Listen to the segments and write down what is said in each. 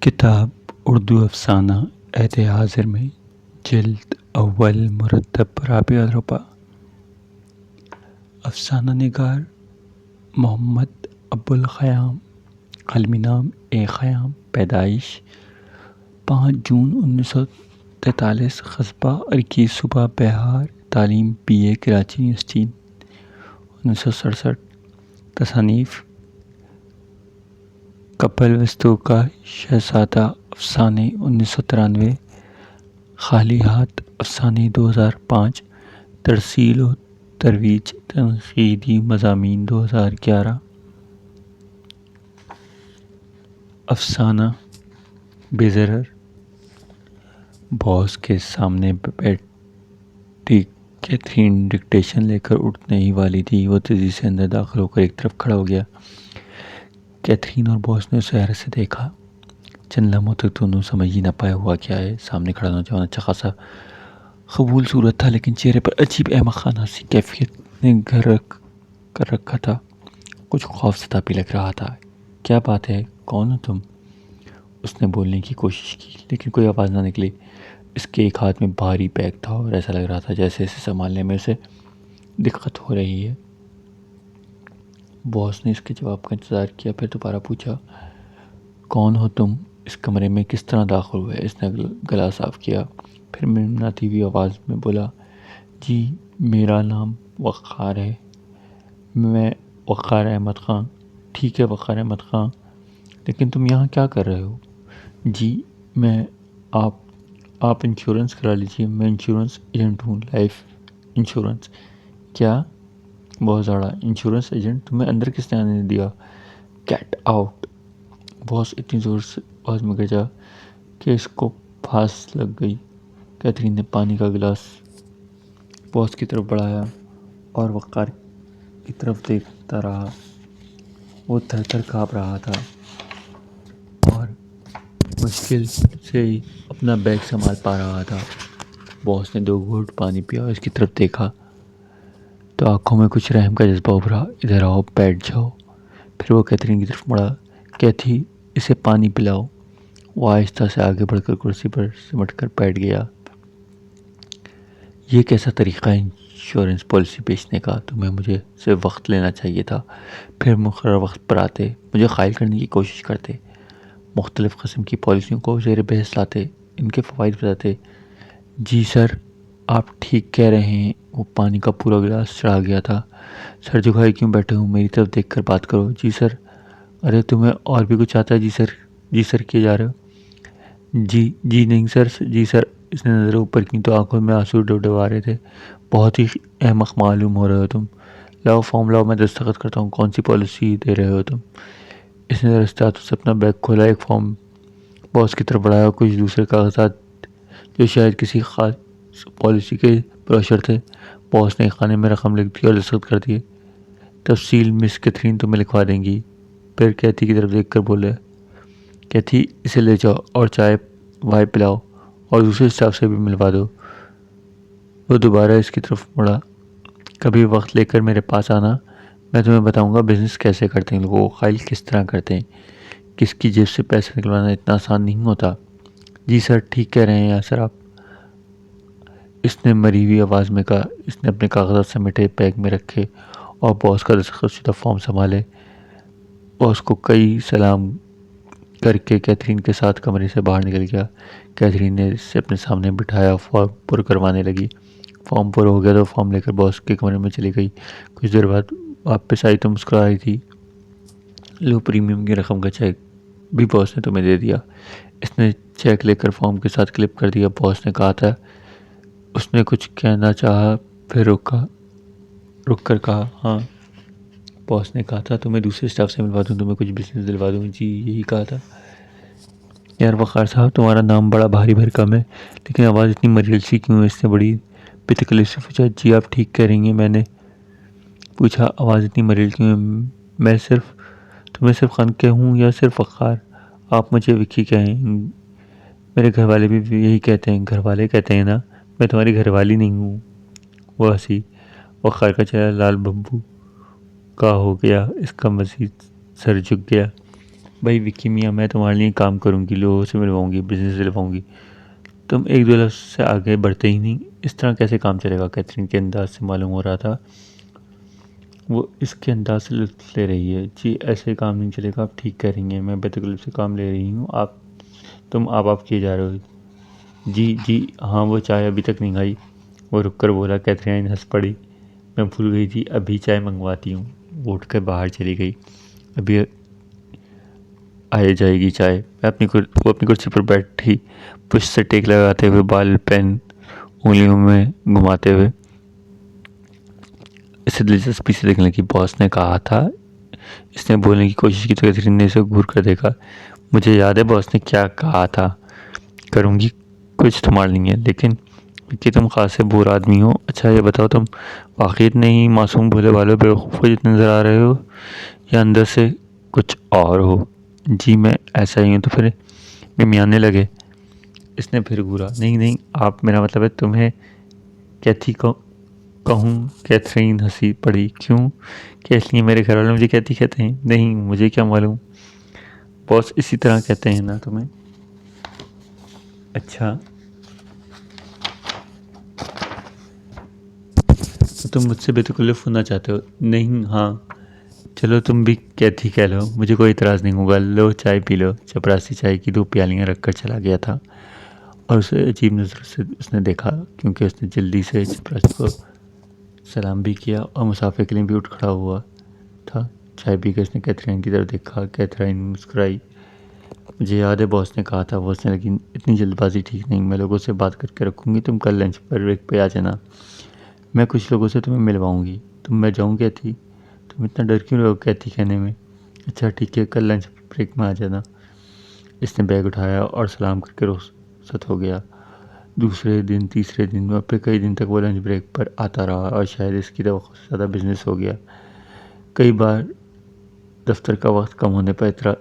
किताब उर्दू अफ़साना ऐते हाज़िर में जिल्द अव्वल मुरतब राबिआ रुपा। अफ़साना निगार मोहम्मद अब्बुल ख़याम, क़लमी नाम ए ख़याम, पैदाइश 5 जून 1943, क़स्बा अर्की सूबा बिहार, तालीम BA कराची यूनिवर्सिटी 1967। तसनीफ़ कपल वस्तु का शहज़ादा अफ़साने 1993, खाली हाथ अफ़साने 2005, तरसील व तरवीज तनक़ीदी मज़ामीन 2011। अफ़साना बेज़रर। बॉस के सामने बैठी कैथरीन डिक्टेशन लेकर उठने ही वाली थी। वो तेज़ी से अंदर दाखिल होकर एक तरफ खड़ा हो गया। कैथरीन और बॉस ने उसे हैरत से देखा। चंद लम्हों तक दोनों समझ ही ना पाए हुआ क्या है। सामने खड़ा नौजवान अच्छा खासा कबूल सूरत था, लेकिन चेहरे पर अजीब अहमक खाना सी कैफियत ने घर कर रखा था। कुछ खौफज़दा भी लग रहा था। क्या बात है, कौन हो तुम? उसने बोलने की कोशिश की, लेकिन कोई आवाज़ ना निकली। इसके एक हाथ में भारी बैग था और ऐसा लग रहा था जैसे इसे संभालने में उसे दिक्कत हो रही है। बॉस ने इसके जवाब का इंतज़ार किया, फिर दोबारा पूछा, कौन हो तुम? इस कमरे में किस तरह दाखिल हुए? इसने गला साफ़ किया, फिर मिनमिनाती हुई आवाज़ में बोला, जी मेरा नाम वक़ार है, मैं वक़ार अहमद ख़ान। ठीक है वक़ार अहमद ख़ान, लेकिन तुम यहाँ क्या कर रहे हो? जी मैं आप इंश्योरेंस करा लीजिए, मैं इंश्योरेंस एजेंट हूँ, लाइफ इंश्योरेंस। क्या? बहुत ज़्यादा इंश्योरेंस एजेंट? तुम्हें अंदर किसने आने नहीं दिया? Get out. बॉस इतनी ज़ोर से आवाज़ में गरजा कि इसको फांस लग गई। कैथरीन ने पानी का गिलास बॉस की तरफ बढ़ाया और वक़ार की तरफ देखता रहा। वो थर-थर काँप रहा था और मुश्किल से ही अपना बैग संभाल पा रहा था। बॉस ने 2 घूंट पानी पिया और इसकी तरफ देखा तो आंखों में कुछ रहम का जज्बा उभरा। इधर आओ, बैठ जाओ। फिर वो कैथरीन की तरफ मुड़ा। कैथी, इसे पानी पिलाओ। वो आहिस्ता से आगे बढ़कर कुर्सी पर सिमट कर बैठ गया। ये कैसा तरीक़ा है इंश्योरेंस पॉलिसी बेचने का? तुम्हें मुझे से वक्त लेना चाहिए था, फिर मुकर्रर वक्त पर आते, मुझे क़ायल करने की कोशिश करते, मुख्तलिफ़ किस्म की पॉलिसियों को ज़ेर बहस लाते, इनके फ़वाइद बताते। जी सर, आप ठीक कह रहे हैं। वो पानी का पूरा गिलास चढ़ा गया था। सर झुकाए क्यों बैठे हो? मेरी तरफ देखकर बात करो। जी सर। अरे तुम्हें और भी कुछ आता है? जी सर किए जा रहे हो। जी नहीं सर, जी सर। इसने नज़रें ऊपर की तो आंखों में आंसू डबडबा रहे थे। बहुत ही अहमक मालूम हो रहे हो तुम। लाओ फॉर्म लाओ, मैं दस्तखत करता हूँ। कौन सी पॉलिसी दे रहे हो तुम? इसने रास्ते हाथों से अपना बैग खोला, एक फॉर्म बॉस की तरफ बढ़ाया, कुछ दूसरे कागजात जो शायद किसी खास पॉलिसी के ब्रोशर थे। बॉस ने खाने में रकम लिख दी और दस्तखत कर दिए। तफसील मिस कैथरीन तुम्हें लिखवा देंगी। फिर कैथी की तरफ देखकर बोले, कैथी इसे ले जाओ और चाय वाय पिलाओ और दूसरे स्टाफ से भी मिलवा दो। वो दोबारा इसकी तरफ मुड़ा। कभी वक्त लेकर मेरे पास आना, मैं तुम्हें बताऊंगा बिज़नेस कैसे करते हैं, लोगों को क़ायल किस तरह करते हैं। किसकी जेब से पैसे निकलवाना इतना आसान नहीं होता। जी सर, ठीक कह रहे हैं सर आप, इसने मरी हुई आवाज़ में कहा। इसने अपने कागजात समेटे बैग में रखे और बॉस का दस्तखतशुदा फॉर्म संभाले। बॉस को कई सलाम करके कैथरीन के साथ कमरे से बाहर निकल गया। कैथरीन ने इसे अपने सामने बिठाया, फॉर्म पुर करवाने लगी। फॉर्म पुर हो गया तो फॉर्म लेकर बॉस के कमरे में चली गई। कुछ देर बाद वापस आई तो मुस्कुरा रही थी। लो, प्रीमियम की रकम का चेक भी बॉस ने तुम्हें दे दिया। इसने चेक लेकर फॉर्म के साथ क्लिप कर दिया। बॉस ने कहा था। उसने कुछ कहना चाहा, फिर रुक कर कहा, हाँ। बॉस ने कहा था तुम्हें दूसरे स्टाफ से मिलवा दूँ, तुम्हें कुछ बिजनेस दिलवा दूँ। जी यही कहा था। यार वक़ार साहब, तुम्हारा नाम बड़ा भारी भरकम है, लेकिन आवाज़ इतनी मरील सी क्यों है? इसने बड़ी बेतकल्लुफ़ी से पूछा। जी आप ठीक कह रही हैं, मैंने पूछा, आवाज़ इतनी मरील क्यों है? मैं तुम्हें सिर्फ खान कहूँ या सिर्फ वक़ार? आप मुझे विक्की कहें। मेरे घर वाले भी यही कहते हैं। घर वाले कहते हैं ना, मैं तुम्हारी घरवाली नहीं हूँ। वो हंसी। वक़ार का चेहरा लाल बब्बू का हो गया। इसका मज़ीद सर झुक गया। भाई विक्की मियाँ, मैं तुम्हारे लिए काम करूँगी, लोगों से मिलवाऊँगी, बिजनेस दिलवाऊँगी, तुम एक दो लफ्ज़ से आगे बढ़ते ही नहीं। इस तरह कैसे काम चलेगा? कैथरीन के अंदाज से मालूम हो रहा था वो इसके अंदाज से लुत्फ़ ले रही है। जी ऐसे काम नहीं चलेगा, आप ठीक कह रही हैं, मैं बेतकल्लुफ़ से काम ले रही हूँ, तुम आप किए जा रहे हो। जी जी हाँ, वो चाय अभी तक नहीं आई। वो रुक कर बोला। कैथरीन हंस पड़ी। मैं भूल गई थी, अभी चाय मंगवाती हूँ। वो उठ कर बाहर चली गई। अभी आए जाएगी चाय। वो अपनी कुर्सी पर बैठी, पुश से टेक लगाते हुए, बाल पेन उंगलियों में घुमाते हुए इसे दिलचस्पी से देखने लगी। बॉस ने कहा था। इसने बोलने की कोशिश की तो कैथरीन ने इसे घूर कर देखा। मुझे याद है बॉस ने क्या कहा था, करूँगी कुछ तुम्हारे लिए, लेकिन कि तुम खास से बुरा आदमी हो। अच्छा ये बताओ, तुम वाकई इतने ही मासूम भोले भाले बेवकूफ़ जितने नज़र आ रहे हो, या अंदर से कुछ और हो? जी मैं ऐसा ही हूँ। तो फिर मिमियाने लगे। इसने फिर घूरा। नहीं नहीं, आप, मेरा मतलब है तुम्हें कैथी को कहूँ। कैथरीन हंसी पड़ी। क्यों? क्या इसलिए मेरे घर वाले मुझे कैथी कहते हैं? नहीं, मुझे क्या मालूम, बॉस इसी तरह कहते हैं ना तुम्हें? अच्छा, तो तुम मुझसे बेतकल्लुफ़ होना चाहते हो? नहीं, हाँ, चलो तुम भी कैथी कह लो, मुझे कोई इतराज़ नहीं होगा। लो चाय पी लो। चपरासी चाय की 2 प्यालियाँ रख कर चला गया था और उसे अजीब नज़रों से उसने देखा, क्योंकि उसने जल्दी से चपरासी को सलाम भी किया और मुसाफिर के लिए भी उठ खड़ा हुआ था। चाय पी कर उसने कैथरीन की तरफ देखा। कैथरीन मुस्कुराई। मुझे याद है बॉस ने कहा था। वो हंसने लगी। इतनी जल्दबाजी ठीक नहीं, मैं लोगों से बात करके रखूँगी, तुम कल लंच पर ब्रेक पे आ जाना, मैं कुछ लोगों से तुम्हें मिलवाऊँगी। तुम मैं जाऊँ कैथी? तुम इतना डर क्यों रहे हो कैथी कहने में? अच्छा ठीक है, कल लंच ब्रेक में आ जाना। इसने बैग उठाया और सलाम करके रुखसत हो गया। दूसरे दिन, तीसरे दिन और फिर कई दिन तक वो लंच ब्रेक पर आता रहा और शायद इसकी तवक्को से ज़्यादा बिजनेस हो गया। कई बार दफ्तर का वक्त कम होने पर इतना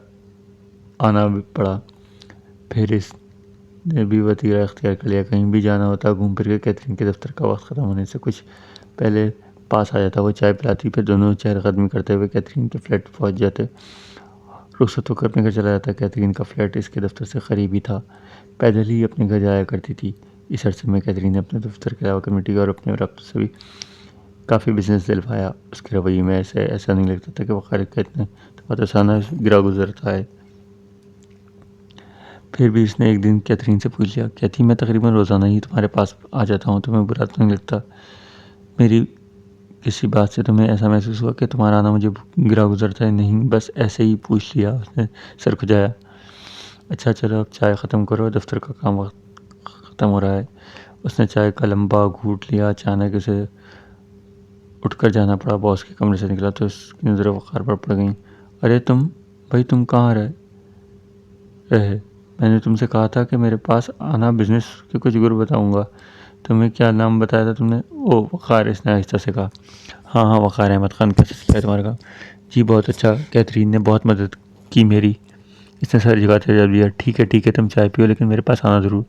आना भी पड़ा। फिर इसने भी वतीरा इख्तियार कर लिया। कहीं भी जाना होता, घूम फिर के कैथरीन के दफ्तर का वक्त ख़त्म होने से कुछ पहले पास आ जाता। वो चाय पिलाती, फिर दोनों चहलकदमी करते हुए कैथरीन के फ्लैट पहुंच जाते। रुखसत होकर अपने घर चला जाता। कैथरीन का फ्लैट इसके दफ्तर से करीब ही था। पैदल ही अपने घर जाया करती थी। इस अरसे में कैथरीन ने अपने दफ्तर के अलावा कमेटी और अपने रब्त से भी काफ़ी बिजनेस दिलवाया। उसके रवैये में ऐसा नहीं लगता था कि वक़ार का इतना तफातसाना गिरा गुजरता है। फिर भी इसने एक दिन कैथरीन से पूछ लिया, कैथी मैं तकरीबन रोज़ाना ही तुम्हारे पास आ जाता हूँ, तुम्हें बुरा तो नहीं लगता? मेरी किसी बात से तुम्हें ऐसा महसूस हुआ कि तुम्हारा आना मुझे गिरा गुजरता है? नहीं, बस ऐसे ही पूछ लिया। उसने सर खुजाया। अच्छा चलो अब चाय ख़त्म करो, दफ्तर का काम वक्त ख़त्म हो रहा है। उसने चाय का लंबा घूंट लिया। अचानक उसे उठकर जाना पड़ा। बॉस के कमरे से निकला तो उसकी नज़रें वक़ार पर पड़ गईं। अरे तुम, भाई तुम कहाँ रहे? मैंने तुमसे कहा था कि मेरे पास आना, बिजनेस के कुछ गुर बताऊंगा। तुम्हें क्या नाम बताया था तुमने? ओ वक़ार, इसने आहिस्ता से कहा। हाँ हाँ, वक़ार अहमद खान, कैसे सीखा है तुम्हारा काम? जी बहुत अच्छा, कैथरीन ने बहुत मदद की मेरी। इसने सर झुकाते जवाब दिया। ठीक है, तुम चाय पियो, लेकिन मेरे पास आना ज़रूर,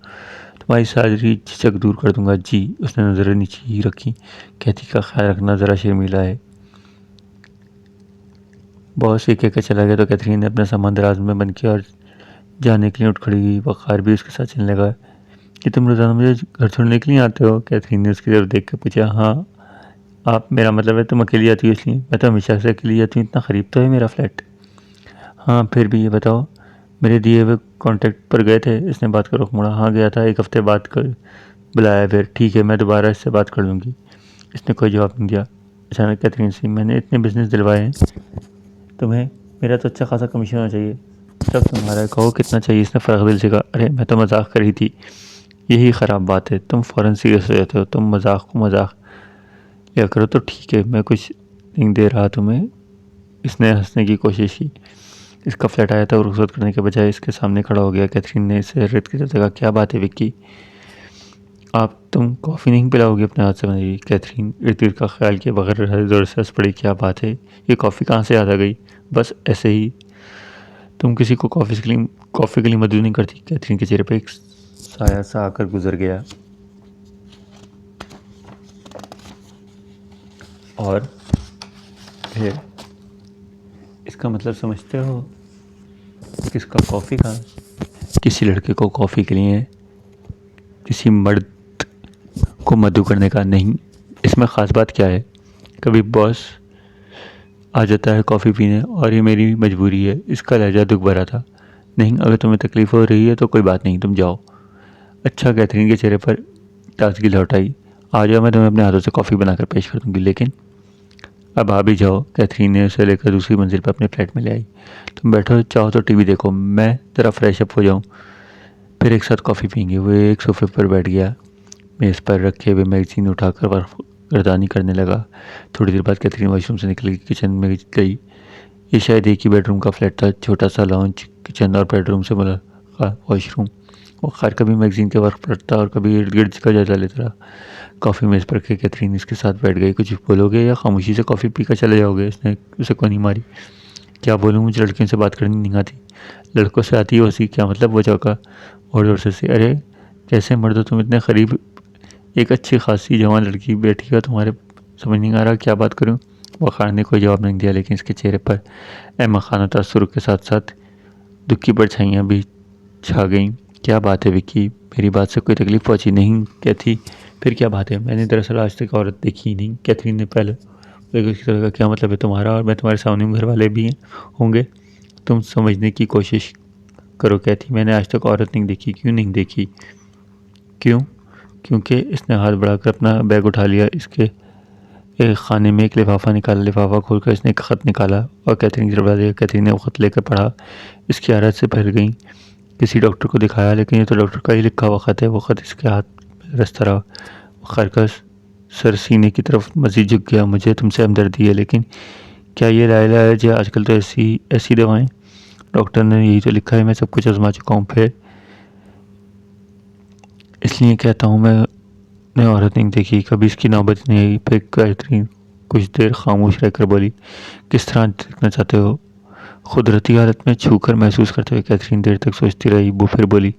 तुम्हारी सारी झिझक दूर कर दूंगा। जी। उसने नज़रें नीचे ही रखी। कैथी का ख्याल रखना ज़रा शर्मीला है। बॉस ये कहकर चला गया तो कैथरीन ने अपना सामान दराज में बंद किया और जाने के लिए उठ खड़ी हुई। वक़ार भी उसके साथ चलने लगा। कि तुम रोज़ाना मुझे घर छोड़ने के लिए आते हो? कैथरीन ने उसकी तरफ देख कर पूछा। हाँ, आप, मेरा मतलब है तुम अकेली आती हो इसलिए? मैं तो हमेशा से अकेली आती हूँ, इतना करीब तो है मेरा फ्लैट। हाँ, फिर भी ये बताओ, मेरे दिए हुए कॉन्टैक्ट पर गए थे? इसने बात का रुख मोड़ा। हाँ गया था, 1 हफ्ते बाद कर बुलाया। फिर ठीक है, मैं दोबारा इससे बात कर लूँगी। इसने कोई जवाब नहीं दिया। अचानक कैथरीन से, मैंने इतने बिजनेस दिलवाए हैं तुम्हें, मेरा तो अच्छा खासा कमीशन होना चाहिए। सब तुम्हारा है, कहो कितना चाहिए? इसने फ़र्क दिल से कहा। अरे मैं तो मजाक कर रही थी। यही ख़राब बात है, तुम फ़ौरन सीरियस हो जाते हो। तुम मजाक को मजाक लिया करो तो ठीक है, मैं कुछ नहीं दे रहा तुम्हें। इसने हंसने की कोशिश की। इसका फ्लैट आया था और रुखसत करने के बजाय इसके सामने खड़ा हो गया। कैथरीन ने इसे रेत की तरफ देखा। क्या बात है विक्की, आप, तुम कॉफ़ी नहीं पिलाओगे अपने हाथ से बनाई? कैथरीन इर्द गिर्द का ख्याल किए बगैर ज़ोर से हंस पड़ी। क्या बात है, ये कॉफ़ी कहाँ से याद आ गई? बस ऐसे ही। तुम किसी को कॉफ़ी के लिए मदद नहीं करती? कैथरीन के चेहरे पर एक साया सा आकर गुजर गया। और फिर, इसका मतलब समझते हो? किसका? कॉफ़ी का? किसी लड़के को कॉफ़ी के लिए किसी मर्द को मधु करने का? नहीं। इसमें ख़ास बात क्या है? कभी बॉस आ जाता है कॉफ़ी पीने और ये मेरी मजबूरी है। इसका लहजा दुख भरा था। नहीं, अगर तुम्हें तकलीफ़ हो रही है तो कोई बात नहीं, तुम जाओ। अच्छा, कैथरीन के चेहरे पर ताजगी लौट आई। आ जाओ, मैं तुम्हें अपने हाथों से कॉफ़ी बनाकर पेश कर दूंगी, लेकिन अब आ भी जाओ। कैथरीन ने उसे लेकर दूसरी मंजिल पर अपने फ्लैट में ले आई। तुम बैठो, चाहो तो टीवी देखो, मैं ज़रा फ्रेश अप हो जाऊँ, फिर एक साथ कॉफ़ी पीएंगे। वो एक सोफे पर बैठ गया, मेज़ पर रखे हुए मैगजीन उठाकर गर्दानी करने लगा। थोड़ी देर बाद कैथरीन वॉशरूम से निकल किचन में गई। ये शायद एक ही बेडरूम का फ्लैट था, छोटा सा लॉन्च, किचन और बेडरूम से मुला वॉशरूम। वो खैर कभी मैगजीन के वक्त पढ़ता और कभी इर्द गिर्द का जायजा लेता रहा। कॉफ़ी मेज़ पर रखे कैथरीन इसके साथ बैठ गई। कुछ बोलोगे या खामोशी से कॉफ़ी पीकर चले जाओगे? इसने उसे कोनी मारी। क्या बोलूँ, मुझे लड़कियों से बात करनी नहीं आती। लड़कों से आती है उसी, क्या मतलब? वो चौंका और जोर से अरे कैसे मर्द हो तुम? इतने करीब एक अच्छी खासी जवान लड़की बैठी है तुम्हारे, समझ नहीं आ रहा क्या बात करूँ। वक़ार ने कोई जवाब नहीं दिया, लेकिन इसके चेहरे पर अहमद खान तासुर के साथ साथ दुख की परछाइयाँ भी छा गईं। क्या बात है विक्की? मेरी बात से कोई तकलीफ़ पहुँची? नहीं कैथी, फिर क्या बात है? मैंने दरअसल आज तक औरत देखी ही नहीं। कैथरीन ने पहले उसकी तरह का, क्या मतलब है तुम्हारा? और मैं तुम्हारे सामने घर वाले भी हैं होंगे। तुम समझने की कोशिश करो कैथी, मैंने आज तक औरत नहीं देखी। क्यों नहीं देखी? क्यों? क्योंकि इसने हाथ बढ़ाकर अपना बैग उठा लिया। इसके एक खाने में एक लिफाफा निकाला। लिफाफा खोलकर इसने एक ख़त निकाला और कैथरीन की तरफ दिया। कैथरीन ने वो ख़त लेकर पढ़ा। इसकी आदत से फैल गई। किसी डॉक्टर को दिखाया, लेकिन ये तो डॉक्टर का ही लिखा हुआ ख़त है। वो ख़त इसके हाथ में रचता रहा। खैर का सर सीने की तरफ मज़ीद झुक गया। मुझे तुमसे हमदर्दी है, लेकिन क्या ये लाइला है जी? आजकल तो ऐसी ऐसी दवाएं। डॉक्टर ने यही तो लिखा है, मैं सब कुछ आजमा चुका हूँ। फिर इसलिए कहता हूँ, मैंने औरत नहीं देखी, कभी इसकी नौबत नहीं आई। फिर कैथरीन कुछ देर खामोश रहकर बोली, किस तरह देखना चाहते हो? कुदरती हालत में छूकर महसूस करते हुए कैथरीन देर तक सोचती रही। वो फिर बोली,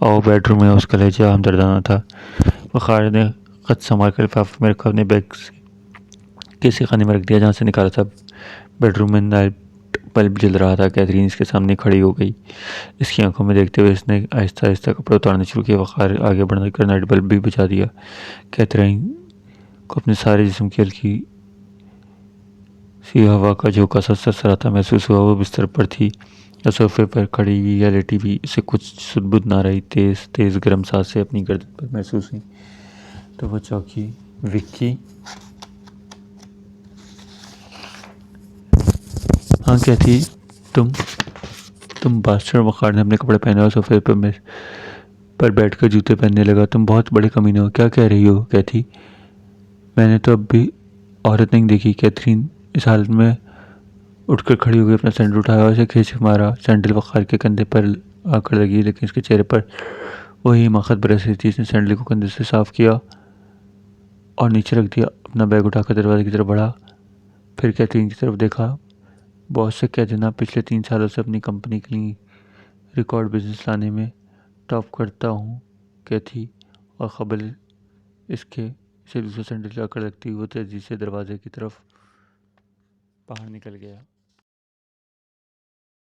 आओ बेडरूम में। उसका लहजा हमदर्दाना था। वक़ार ने ख़त संभाल कर लिफाफे में रखा, अपने बैग से किसी खाने में रख दिया जहाँ से निकाला था। बेडरूम में नाइट बल्ब जल रहा था। कैथरीन इसके सामने खड़ी हो गई। इसकी आंखों में देखते हुए इसने आहिस्ता आहिस्ता कपड़े उतारने शुरू किए। वक़ार आगे बढ़ने कर नाइट बल्ब भी बुझा दिया। कैथरीन को अपने सारे जिस्म की हल्की सी हवा का झोंका सा सरसराता महसूस हुआ। वो बिस्तर पर थी या सोफे पर खड़ी हुई या लेटी हुई, इसे कुछ सुध-बुध ना रही। तेज़ तेज़ गर्म सांसें अपनी गर्दन पर महसूस हुई तो वो चौंकी। विक्की? हाँ कैथी, तुम बास्टर्ड। वक़ार ने अपने कपड़े पहने और सोफे पर बैठकर जूते पहनने लगा। तुम बहुत बड़े कमीने हो। क्या कह रही हो कैथी? मैंने तो अब भी औरत नहीं देखी। कैथरीन इस हालत में उठकर खड़ी हो गई, अपना सैंडल उठाया और उसे खींच मारा। सैंडल वक़ार के कंधे पर आकर लगी, लेकिन उसके चेहरे पर वही हिमाकत बरस रही थी। उसने सैंडल को कंधे से साफ किया और नीचे रख दिया। अपना बैग उठाकर दरवाजे की तरफ बढ़ा, फिर कैथरीन की तरफ देखा। बॉस से कह देना पिछले 3 सालों से अपनी कंपनी के लिए रिकॉर्ड बिजनेस लाने में टॉप करता हूँ कैथी। और ख़बर इसके इसे दूसरा सैंडल जाकर लगती, वो तेज़ी से दरवाजे की तरफ बाहर निकल गया।